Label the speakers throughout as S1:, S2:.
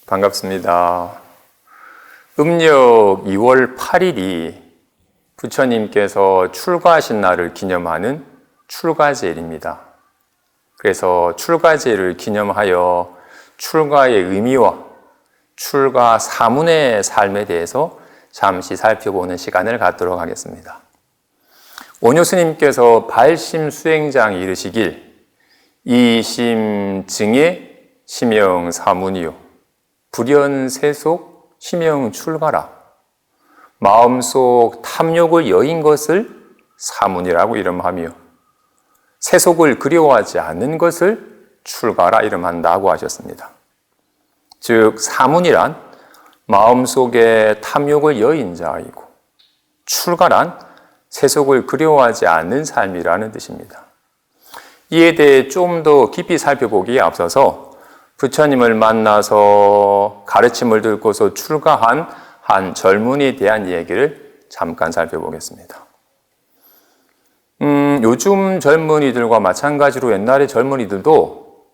S1: 반갑습니다. 음력 2월 8일이 부처님께서 출가하신 날을 기념하는 출가제일입니다. 그래서 출가제일을 기념하여 출가의 의미와 출가 사문의 삶에 대해서 잠시 살펴보는 시간을 갖도록 하겠습니다. 원효스님께서 발심 수행장에 이르시길 이심증의 심형 사문이요 불연세속 심형 출가라. 마음속 탐욕을 여인 것을 사문이라고 이름하며 세속을 그리워하지 않는 것을 출가라 이름한다고 하셨습니다. 즉 사문이란 마음속에 탐욕을 여인 자이고 출가란 세속을 그리워하지 않는 삶이라는 뜻입니다. 이에 대해 좀 더 깊이 살펴보기에 앞서서 부처님을 만나서 가르침을 듣고서 출가한 한 젊은이에 대한 얘기를 잠깐 살펴보겠습니다. 요즘 젊은이들과 마찬가지로 옛날의 젊은이들도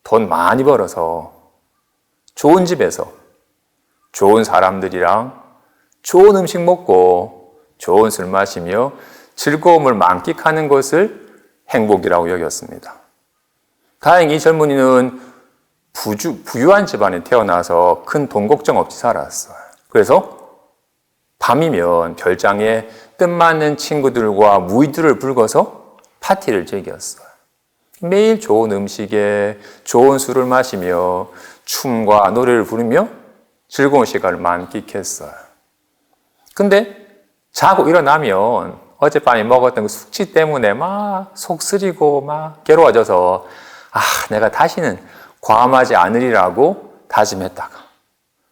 S1: 돈 많이 벌어서 좋은 집에서 좋은 사람들이랑 좋은 음식 먹고 좋은 술 마시며 즐거움을 만끽하는 것을 행복이라고 여겼습니다. 다행히 이 젊은이는 부유한 집안에 태어나서 큰 돈 걱정 없이 살았어요. 그래서 밤이면 별장에 뜻맞는 친구들과 무이들을 불거서 파티를 즐겼어요. 매일 좋은 음식에 좋은 술을 마시며 춤과 노래를 부르며 즐거운 시간을 만끽했어요. 근데 자고 일어나면 어젯밤에 먹었던 그 숙취 때문에 막 속쓰리고 막 괴로워져서 내가 다시는 과음하지 않으리라고 다짐했다가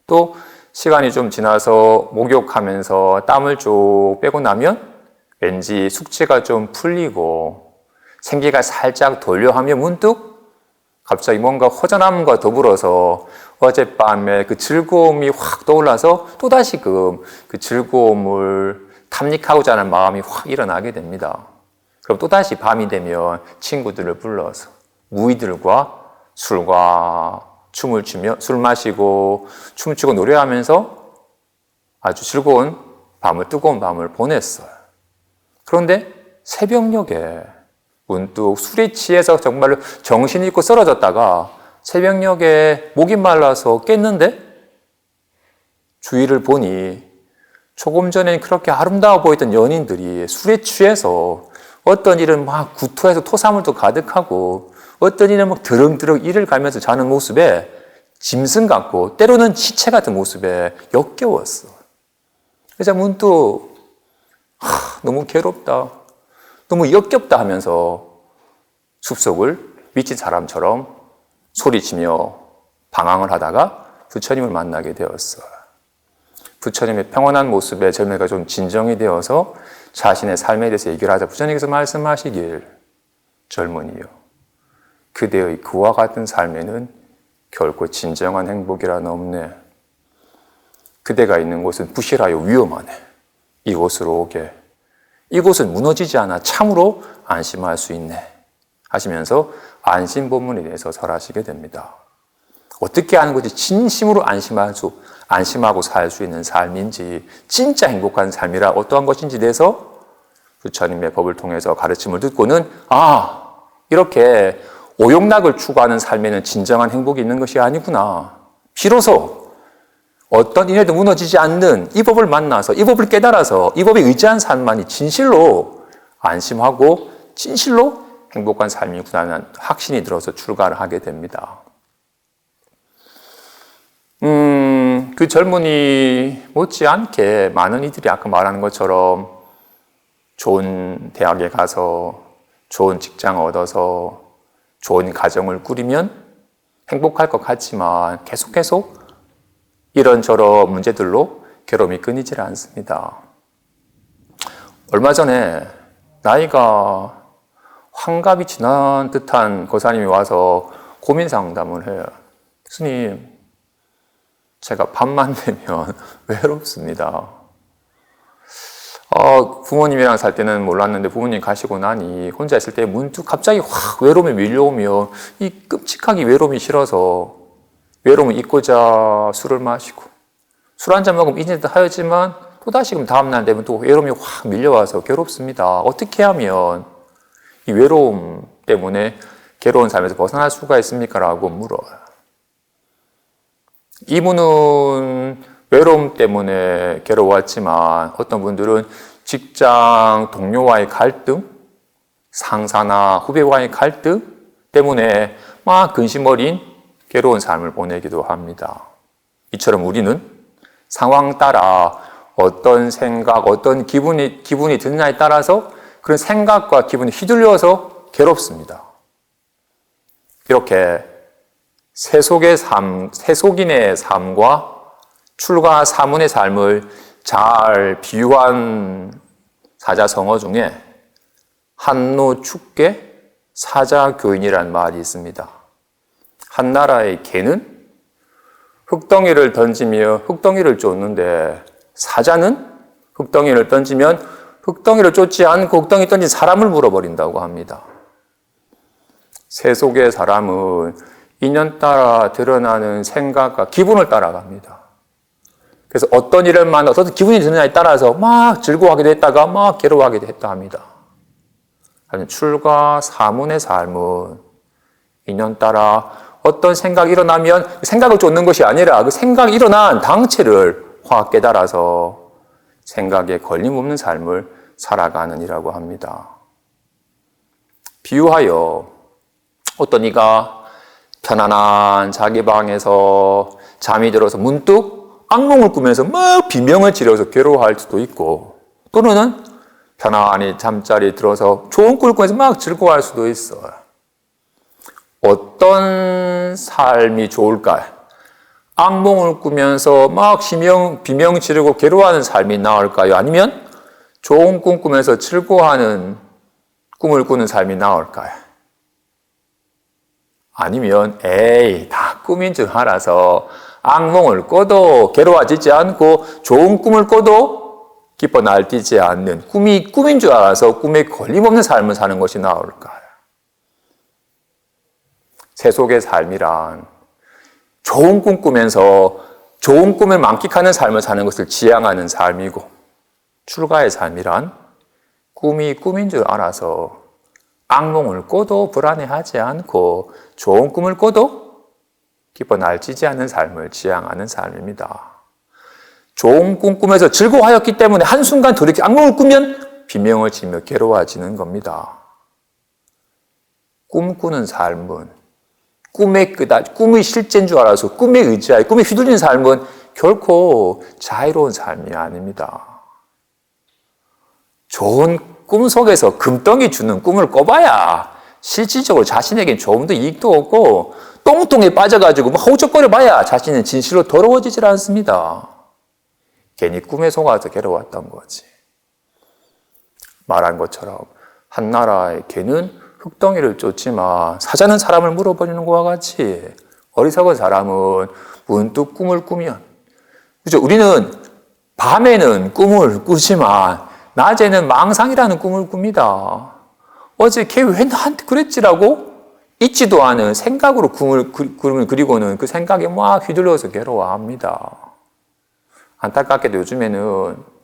S1: 또 시간이 좀 지나서 목욕하면서 땀을 쭉 빼고 나면 왠지 숙취가 좀 풀리고 생기가 살짝 돌려하며 문득 갑자기 뭔가 허전함과 더불어서 어젯밤에 그 즐거움이 확 떠올라서 또다시금 그 즐거움을 탐닉하고자 하는 마음이 확 일어나게 됩니다. 그럼 또다시 밤이 되면 친구들을 불러서 무의들과 술과 춤을 추며 술 마시고 춤추고 노래하면서 아주 즐거운 밤을 뜨거운 밤을 보냈어요. 그런데 새벽녘에 문득 술에 취해서 정말로 정신이 있고 쓰러졌다가 새벽녘에 목이 말라서 깼는데 주위를 보니 조금 전에 그렇게 아름다워 보였던 연인들이 술에 취해서 어떤 일은 막 구토해서 토사물도 가득하고 어떤 이는 막 드렁드렁 이를 갈면서 자는 모습에 짐승 같고 때로는 시체 같은 모습에 역겨웠어. 그래서 문득 너무 괴롭다, 너무 역겹다 하면서 숲속을 미친 사람처럼 소리치며 방황을 하다가 부처님을 만나게 되었어요. 부처님의 평온한 모습에 젊은이가 좀 진정이 되어서 자신의 삶에 대해서 얘기를 하자 부처님께서 말씀하시길 젊은이요 그대의 그와 같은 삶에는 결코 진정한 행복이란 없네. 그대가 있는 곳은 부실하여 위험하네. 이곳으로 오게. 이곳은 무너지지 않아 참으로 안심할 수 있네. 하시면서 안심본문에 대해서 설하시게 됩니다. 어떻게 하는 것이 진심으로 안심하고 살 수 있는 삶인지 진짜 행복한 삶이라 어떠한 것인지 대해서 부처님의 법을 통해서 가르침을 듣고는 이렇게 오욕락을 추구하는 삶에는 진정한 행복이 있는 것이 아니구나. 비로소 어떤 인해도 무너지지 않는 이 법을 만나서 이 법을 깨달아서 이 법에 의지한 삶만이 진실로 안심하고 진실로 행복한 삶이구나는 확신이 들어서 출가를 하게 됩니다. 그 젊은이 못지않게 많은 이들이 아까 말하는 것처럼 좋은 대학에 가서 좋은 직장을 얻어서 좋은 가정을 꾸리면 행복할 것 같지만 계속 이런저런 문제들로 괴로움이 끊이질 않습니다. 얼마 전에 나이가 환갑이 지난 듯한 고사님이 와서 고민 상담을 해요. 스님, 제가 밤만 되면 외롭습니다. 부모님이랑 살 때는 몰랐는데 부모님 가시고 나니 혼자 있을 때 문득 갑자기 확 외로움이 밀려오며 이 끔찍하게 외로움이 싫어서 외로움을 잊고자 술을 마시고 술 한 잔 먹으면 잊는다 하였지만 또다시 다음날 되면 또 외로움이 확 밀려와서 괴롭습니다. 어떻게 하면 이 외로움 때문에 괴로운 삶에서 벗어날 수가 있습니까? 라고 물어요. 이분은 외로움 때문에 괴로웠지만 어떤 분들은 직장 동료와의 갈등, 상사나 후배와의 갈등 때문에 막 근심 어린 괴로운 삶을 보내기도 합니다. 이처럼 우리는 상황 따라 어떤 생각, 어떤 기분이 드느냐에 따라서 그런 생각과 기분이 휘둘려서 괴롭습니다. 이렇게 세속인의 삶과 출가 사문의 삶을 잘 비유한 사자성어 중에 한노축계 사자교인이라는 말이 있습니다. 한 나라의 개는 흙덩이를 던지며 흙덩이를 쫓는데 사자는 흙덩이를 던지면 흙덩이를 쫓지 않고 흙덩이 던진 사람을 물어버린다고 합니다. 세속의 사람은 인연 따라 드러나는 생각과 기분을 따라갑니다. 그래서 어떤 일을 만나 어떤 기분이 드느냐에 따라서 막 즐거워하기도 했다가 막 괴로워하기도 했다 합니다. 하지만 출가 사문의 삶은 인연 따라 어떤 생각이 일어나면 생각을 쫓는 것이 아니라 그 생각이 일어난 당체를 확 깨달아서 생각에 걸림없는 삶을 살아가는 이라고 합니다. 비유하여 어떤 이가 편안한 자기 방에서 잠이 들어서 문득 악몽을 꾸면서 막 비명을 지르면서 괴로워할 수도 있고, 또는 편안히 잠자리에 들어서 좋은 꿈을 꾸면서 막 즐거워할 수도 있어요. 어떤 삶이 좋을까요? 악몽을 꾸면서 막 비명 지르고 괴로워하는 삶이 나을까요? 아니면 좋은 꿈 꾸면서 즐거워하는 꿈을 꾸는 삶이 나을까요? 아니면 다 꿈인 줄 알아서 악몽을 꿔도 괴로워하지 않고 좋은 꿈을 꿔도 기뻐 날뛰지 않는 꿈이 꿈인 줄 알아서 꿈에 걸림없는 삶을 사는 것이 나을까요? 세속의 삶이란 좋은 꿈 꾸면서 좋은 꿈을 만끽하는 삶을 사는 것을 지향하는 삶이고, 출가의 삶이란 꿈이 꿈인 줄 알아서 악몽을 꿔도 불안해하지 않고 좋은 꿈을 꿔도 기뻐 날뛰지 않는 삶을 지향하는 삶입니다. 좋은 꿈 꾸면서 즐거워하였기 때문에 한순간 돌이켜 악몽을 꾸면 비명을 치며 괴로워지는 겁니다. 꿈꾸는 삶은 꿈이 실제인 줄 알아서 꿈에 의지하여 꿈에 휘둘리는 삶은 결코 자유로운 삶이 아닙니다. 좋은 꿈 속에서 금덩이 주는 꿈을 꿔봐야 실질적으로 자신에겐 조금도 이익도 없고 똥똥에 빠져가지고 허우적거려 봐야 자신은 진실로 더러워지질 않습니다. 괜히 꿈에 속아서 괴로웠던 거지. 말한 것처럼 한 나라의 개는 흙덩이를 쫓지만 사자는 사람을 물어버리는 것과 같이 어리석은 사람은 문득 꿈을 꾸면, 그죠? 우리는 밤에는 꿈을 꾸지만 낮에는 망상이라는 꿈을 꿉니다. 어제 걔 왜 나한테 그랬지라고 있지도 않은 생각으로 꿈을 그리고는 그 생각에 막 휘둘려서 괴로워합니다. 안타깝게도 요즘에는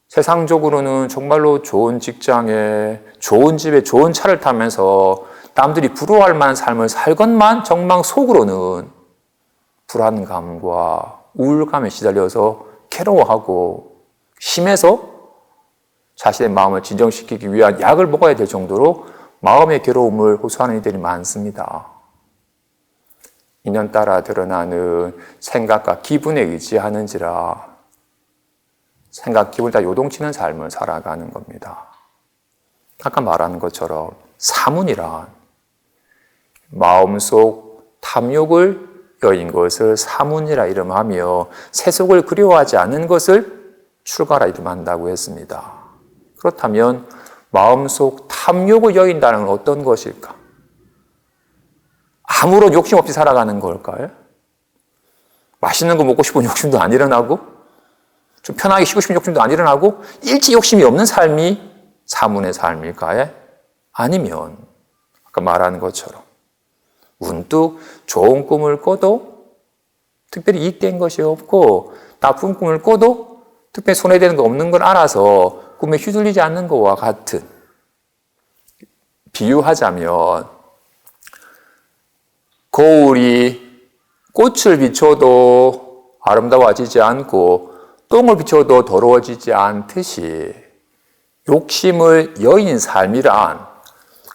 S1: 세상적으로는 정말로 좋은 직장에, 좋은 집에, 좋은 차를 타면서 남들이 부러워할 만한 삶을 살건만 정말 속으로는 불안감과 우울감에 시달려서 괴로워하고 심해서 자신의 마음을 진정시키기 위한 약을 먹어야 될 정도로 마음의 괴로움을 호소하는 이들이 많습니다. 인연 따라 드러나는 생각과 기분에 의지하는지라 생각, 기분을 다 요동치는 삶을 살아가는 겁니다. 아까 말한 것처럼 사문이란 마음속 탐욕을 여인 것을 사문이라 이름하며 세속을 그리워하지 않는 것을 출가라 이름한다고 했습니다. 그렇다면 마음속 탐욕을 여인다는 건 어떤 것일까? 아무런 욕심 없이 살아가는 걸까요? 맛있는 거 먹고 싶은 욕심도 안 일어나고 좀 편하게 쉬고 싶은 욕심도 안 일어나고 일체 욕심이 없는 삶이 사문의 삶일까요? 아니면 아까 말한 것처럼 문득 좋은 꿈을 꿔도 특별히 이익된 것이 없고 나쁜 꿈을 꿔도 특별히 손해되는 거 없는 걸 알아서 꿈에 휘둘리지 않는 것과 같은, 비유하자면 거울이 꽃을 비춰도 아름다워지지 않고 똥을 비춰도 더러워지지 않듯이 욕심을 여인 삶이란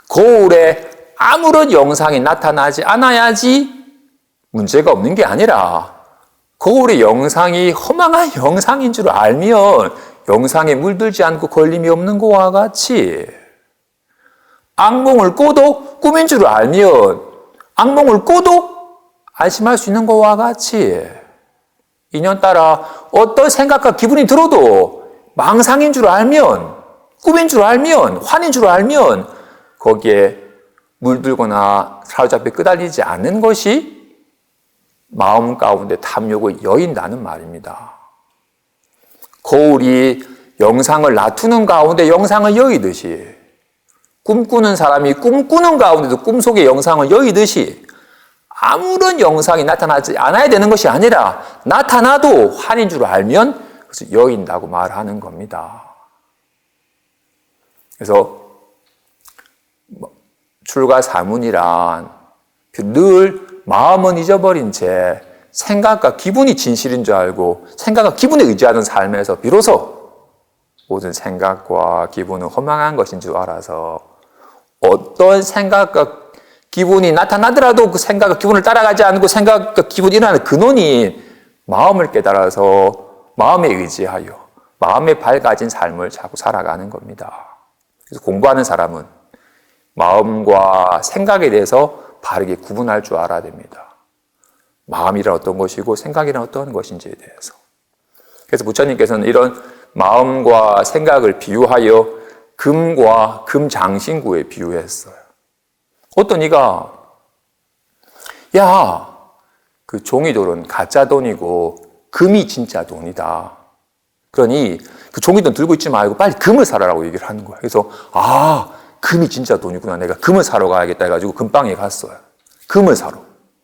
S1: 거울에 아무런 영상이 나타나지 않아야지 문제가 없는 게 아니라 거울의 영상이 허망한 영상인 줄 알면 영상에 물들지 않고 걸림이 없는 것과 같이 악몽을 꿔도 꿈인 줄 알면 악몽을 꿔도 안심할 수 있는 것과 같이 인연따라 어떤 생각과 기분이 들어도 망상인 줄 알면, 꿈인 줄 알면, 환인 줄 알면 거기에 물들거나 사로잡혀 끄달리지 않는 것이 마음 가운데 탐욕의 여인다는 말입니다. 거울이 영상을 놔두는 가운데 영상을 여의듯이, 꿈꾸는 사람이 꿈꾸는 가운데도 꿈속의 영상을 여의듯이 아무런 영상이 나타나지 않아야 되는 것이 아니라 나타나도 환인 줄 알면 그래서 여인다고 말하는 겁니다. 그래서 출가사문이란 늘 마음은 잊어버린 채 생각과 기분이 진실인 줄 알고 생각과 기분에 의지하는 삶에서 비로소 모든 생각과 기분은 허망한 것인 줄 알아서 어떤 생각과 기분이 나타나더라도 그 생각과 기분을 따라가지 않고 생각과 기분이 일어나는 근원이 마음을 깨달아서 마음에 의지하여 마음에 밝아진 삶을 자꾸 살아가는 겁니다. 그래서 공부하는 사람은 마음과 생각에 대해서 바르게 구분할 줄 알아야 됩니다. 마음이란 어떤 것이고 생각이란 어떤 것인지에 대해서. 그래서 부처님께서는 이런 마음과 생각을 비유하여 금과 금장신구에 비유했어요. 어떤 이가 야, 그 종이돌은 가짜 돈이고 금이 진짜 돈이다. 그러니 그 종이돈 들고 있지 말고 빨리 금을 사라라고 얘기를 하는 거야. 그래서 금이 진짜 돈이구나. 내가 금을 사러 가야겠다 해가지고 금방에 갔어요. 금을 사러.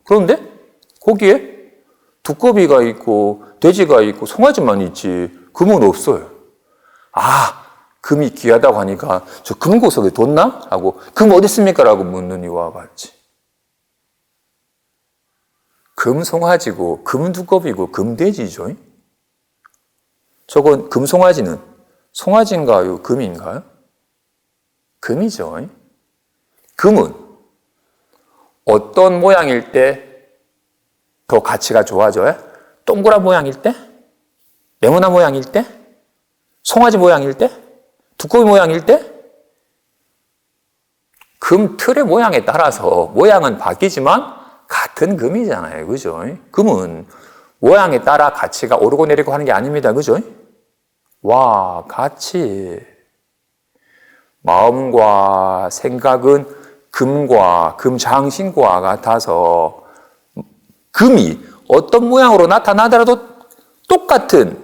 S1: 그런데 거기에 두꺼비가 있고 돼지가 있고 송아지만 있지 금은 없어요. 금이 귀하다고 하니까 저 금고석에 뒀나? 하고 금 어디 있습니까? 라고 묻는 이와 같이 금송아지고 금두꺼비고 금돼지죠. 저건 금송아지는 송아지인가요? 금인가요? 금이죠. 금은 어떤 모양일 때 더 가치가 좋아져요? 동그란 모양일 때? 네모난 모양일 때? 송아지 모양일 때? 두꺼비 모양일 때? 금 틀의 모양에 따라서 모양은 바뀌지만 같은 금이잖아요. 그죠? 금은 모양에 따라 가치가 오르고 내리고 하는 게 아닙니다. 그죠? 와, 같이 마음과 생각은 금과 금장신과 같아서 금이 어떤 모양으로 나타나더라도 똑같은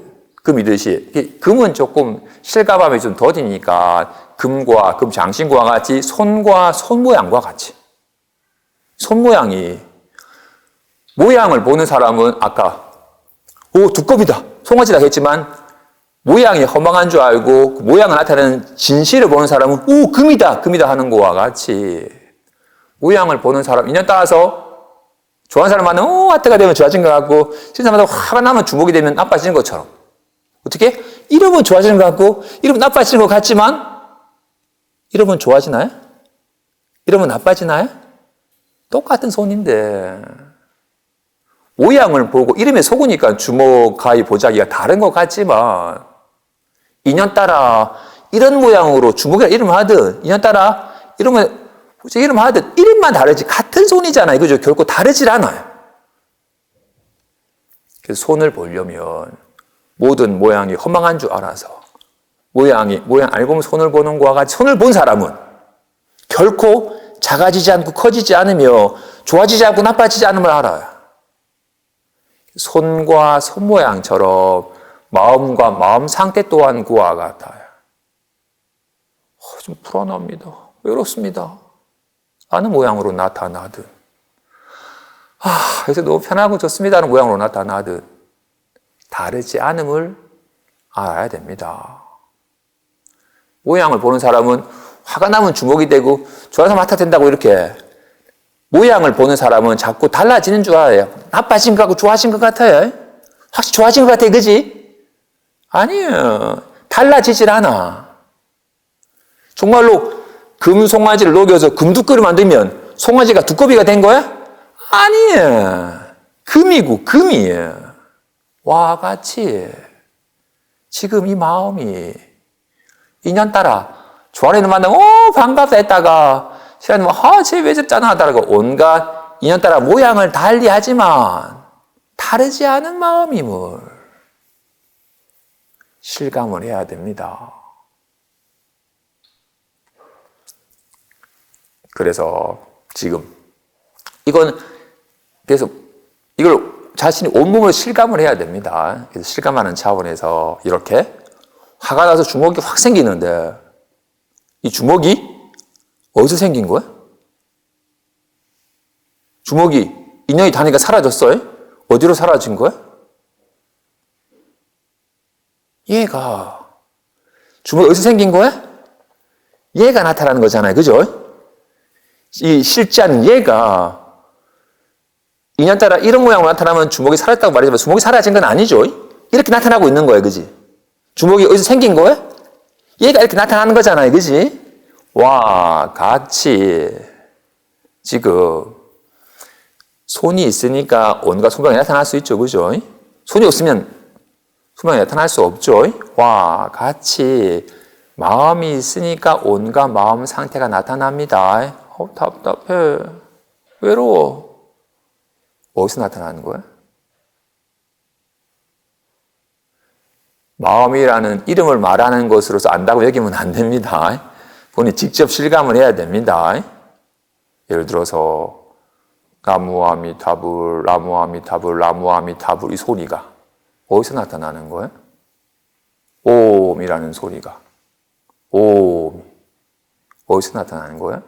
S1: 금이듯이 금은 조금 실감함이 좀 더디니까 금과 금장신과 같이 손과 손 모양과 같이 손 모양이 모양을 보는 사람은 아까 두꺼비다 송아지다 했지만 모양이 허망한 줄 알고 그 모양을 나타내는 진실을 보는 사람은 금이다 하는 것과 같이 모양을 보는 사람 인연 따라서 좋아하는 사람만은 하트가 되면 좋아진 것 같고 싫은 사람마다 화가 나면 주목이 되면 나빠지는 것처럼 어떻게? 이러면 좋아지는 것 같고 이러면 나빠지는 것 같지만 이러면 좋아지나요? 이러면 나빠지나요? 똑같은 손인데 모양을 보고 이름에 속으니까 주먹, 가위, 보자기가 다른 것 같지만 인연 따라 이런 모양으로 주먹이라 이름을 하든 인연 따라 이러면 이름 하든 이름만 다르지 같은 손이잖아요. 그죠? 결코 다르질 않아요. 그래서 손을 보려면 모든 모양이 허망한 줄 알아서 모양 알고 보면 손을 보는 것과 같이 손을 본 사람은 결코 작아지지 않고 커지지 않으며 좋아지지 않고 나빠지지 않음을 알아요. 손과 손 모양처럼 마음과 마음 상태 또한 그와 같아요. 좀 불안합니다. 외롭습니다. 하는 모양으로 나타나든 그래서 너무 편하고 좋습니다는 모양으로 나타나듯 다르지 않음을 알아야 됩니다. 모양을 보는 사람은 화가 나면 주목이 되고 좋아서 맡아야 된다고 이렇게 모양을 보는 사람은 자꾸 달라지는 줄 알아요. 나빠진 것 같고 좋아진 것 같아요. 확실히 좋아진 것 같아, 그지? 아니에요. 달라지질 않아. 정말로 금 송아지를 녹여서 금두꺼비를 만들면 송아지가 두꺼비가 된 거야? 아니에요. 금이고 금이에요. 와 같이 지금 이 마음이 인연따라 좋아하는 만나면 반갑다 했다가 시간이 쟤 왜 저쩌나 하다가 온갖 인연따라 모양을 달리하지만 다르지 않은 마음임을 실감을 해야 됩니다. 그래서 지금 그래서 이걸 자신이 온몸으로 실감을 해야 됩니다. 그래서 실감하는 차원에서 이렇게 화가 나서 주먹이 확 생기는데 이 주먹이 어디서 생긴 거야? 주먹이 인연이 다니까 사라졌어요? 어디로 사라진 거야? 얘가 주먹이 어디서 생긴 거야? 얘가 나타나는 거잖아요. 그죠? 이 실제한 얘가 인연 따라 이런 모양으로 나타나면 주먹이 사라졌다고 말하지만 주먹이 사라진 건 아니죠. 이렇게 나타나고 있는 거예요. 그지? 주먹이 어디서 생긴 거야? 얘가 이렇게 나타나는 거잖아요. 그지? 와 같이 지금 손이 있으니까 온갖 소명이 나타날 수 있죠. 그죠? 손이 없으면 소명이 나타날 수 없죠. 와 같이 마음이 있으니까 온갖 마음 상태가 나타납니다. 답답해. 외로워. 어디서 나타나는 거야? 마음이라는 이름을 말하는 것으로서 안다고 여기면 안 됩니다. 본인이 직접 실감을 해야 됩니다. 예를 들어서 나무아미타불, 나무아미타불, 나무아미타불 이 소리가 어디서 나타나는 거야? 옴이라는 소리가 옴이 어디서 나타나는 거야?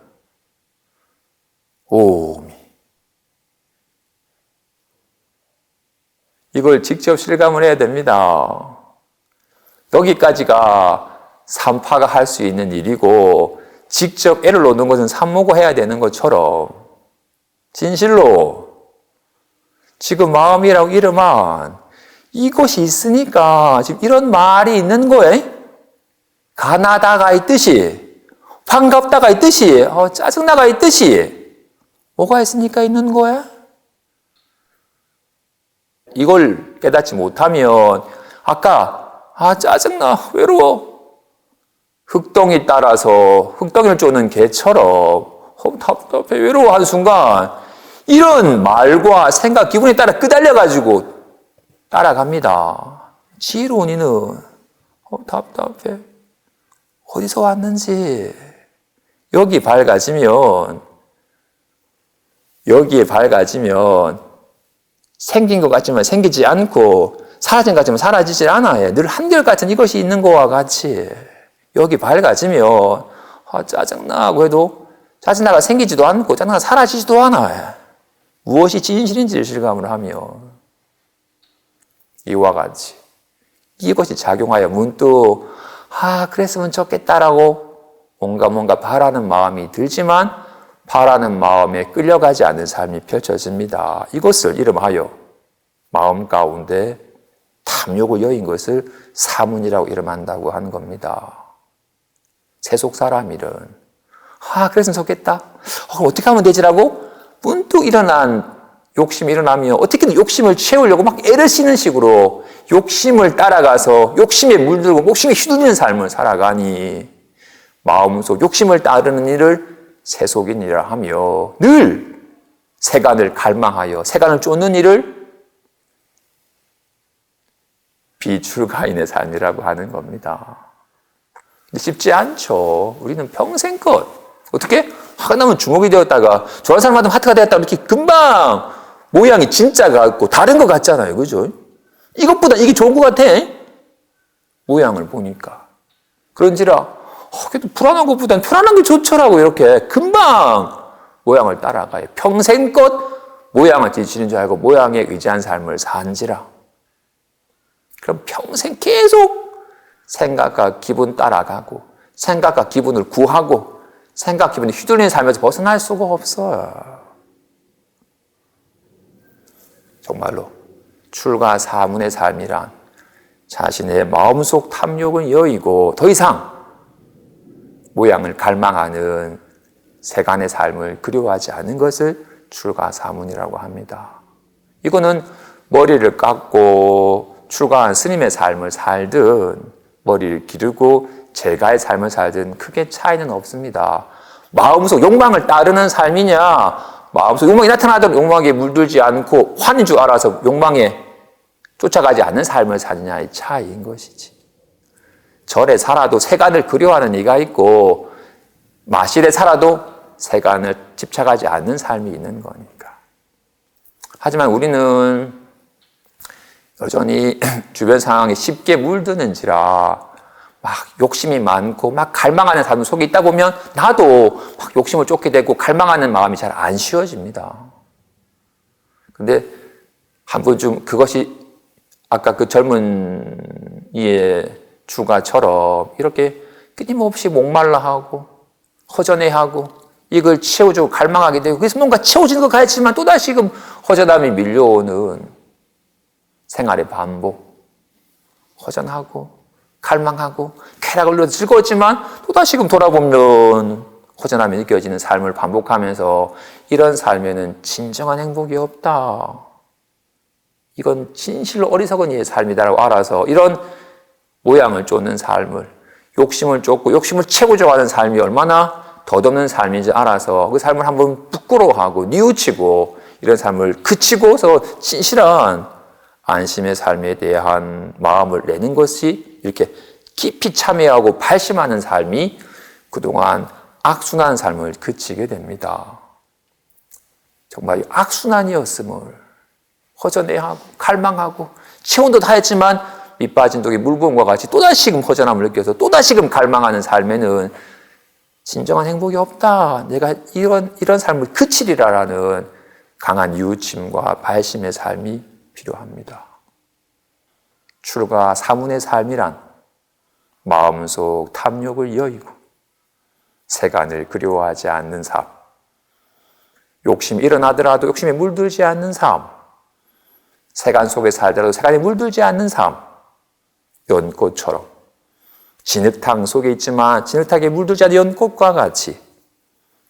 S1: 옴이 이걸 직접 실감을 해야 됩니다. 여기까지가 삼파가 할 수 있는 일이고 직접 애를 놓는 것은 삼모고 해야 되는 것처럼 진실로 지금 마음이라고 이름한 이것이 있으니까 지금 이런 말이 있는 거예요. 가나다가 있듯이 반갑다가 있듯이 짜증나가 있듯이 뭐가 있으니까 있는 거야? 이걸 깨닫지 못하면 아까 짜증나 외로워 흑덩이 따라서 흑덩이를 쫓는 개처럼 답답해 외로워하는 순간 이런 말과 생각 기분에 따라 끄달려가지고 따라갑니다. 지론이는 답답해 어디서 왔는지 여기에 밝아지면 생긴 것 같지만 생기지 않고 사라진 것 같지만 사라지질 않아요. 늘 한결같은 이것이 있는 것과 같이 여기 밝아지면 짜증나고 해도 짜증나가 생기지도 않고 짜증나가 사라지지도 않아요. 무엇이 진실인지를 실감을 하며 이와 같이 이것이 작용하여 문득 그랬으면 좋겠다라고 뭔가 바라는 마음이 들지만 바라는 마음에 끌려가지 않는 삶이 펼쳐집니다. 이것을 이름하여 마음 가운데 탐욕을 여인 것을 사문이라고 이름한다고 하는 겁니다. 세속 사람일은 그랬으면 좋겠다. 그럼 어떻게 하면 되지라고 문득 일어난 욕심이 일어나면 어떻게든 욕심을 채우려고 막 애를 쓰는 식으로 욕심을 따라가서 욕심에 물들고 욕심에 휘둘리는 삶을 살아가니 마음속 욕심을 따르는 일을 세속인이라 하며 늘 세간을 갈망하여 세간을 쫓는 일을 비출가인의 삶이라고 하는 겁니다. 쉽지 않죠. 우리는 평생껏 어떻게? 화가 나면 주먹이 되었다가 좋아하는 사람한테 하트가 되었다가 이렇게 금방 모양이 진짜 같고 다른 것 같잖아요. 그죠? 이것보다 이게 좋은 것 같아. 모양을 보니까. 그런지라 그래도 불안한 것보다는 편안한 게 좋더라고. 이렇게 금방 모양을 따라가요. 평생껏 모양을 뒤지는 줄 알고 모양에 의지한 삶을 산지라. 그럼 평생 계속 생각과 기분 따라가고 생각과 기분을 구하고 생각, 기분이 휘둘리는 삶에서 벗어날 수가 없어요. 정말로 출가 사문의 삶이란 자신의 마음속 탐욕을 여의고 더 이상 모양을 갈망하는 세간의 삶을 그리워하지 않은 것을 출가 사문이라고 합니다. 이거는 머리를 깎고 출가한 스님의 삶을 살든 머리를 기르고 제가의 삶을 살든 크게 차이는 없습니다. 마음속 욕망을 따르는 삶이냐, 마음속 욕망이 나타나도록 욕망에 물들지 않고 환인 줄 알아서 욕망에 쫓아가지 않는 삶을 사느냐의 차이인 것이지. 절에 살아도 세간을 그리워하는 이가 있고 마실에 살아도 세간을 집착하지 않는 삶이 있는 거니까. 하지만 우리는 여전히 주변 상황에 쉽게 물드는지라 막 욕심이 많고 막 갈망하는 삶 속에 있다 보면 나도 막 욕심을 쫓게 되고 갈망하는 마음이 잘 안 쉬워집니다. 근데 한 번쯤 그것이 아까 그 젊은 이의 주가처럼 이렇게 끊임없이 목말라 하고 허전해하고 이걸 채워주고 갈망하게 되고 그래서 뭔가 채워지는 것 같지만 또다시금 허전함이 밀려오는 생활의 반복. 허전하고 갈망하고 쾌락을 누려 즐거웠지만 또다시금 돌아보면 허전함이 느껴지는 삶을 반복하면서 이런 삶에는 진정한 행복이 없다. 이건 진실로 어리석은 이의 삶이다라고 알아서 이런 모양을 쫓는 삶을, 욕심을 쫓고 욕심을 채우려고 하는 삶이 얼마나 덧없는 삶인지 알아서 그 삶을 한번 부끄러워하고 뉘우치고 이런 삶을 그치고서 진실한 안심의 삶에 대한 마음을 내는 것이 이렇게 깊이 참여하고 발심하는 삶이 그동안 악순환 삶을 그치게 됩니다. 정말 악순환이었음을 허전해하고 갈망하고 체온도 다 했지만 밑빠진 독에 물 부은 것 같이 또다시금 허전함을 느껴서 또다시금 갈망하는 삶에는 진정한 행복이 없다. 내가 이런 삶을 그치리라라는 강한 뉘우침과 발심의 삶이 필요합니다. 출가 사문의 삶이란 마음속 탐욕을 여의고 세간을 그리워하지 않는 삶, 욕심이 일어나더라도 욕심에 물들지 않는 삶, 세간 속에 살더라도 세간에 물들지 않는 삶, 연꽃처럼 진흙탕 속에 있지만 진흙탕에 물들지 않는 연꽃과 같이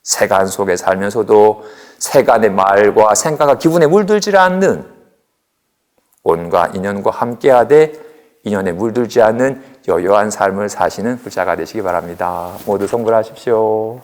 S1: 세간 속에 살면서도 세간의 말과 생각과 기분에 물들지 않는 온과 인연과 함께하되 인연에 물들지 않는 여유한 삶을 사시는 불자가 되시기 바랍니다. 모두 성불하십시오.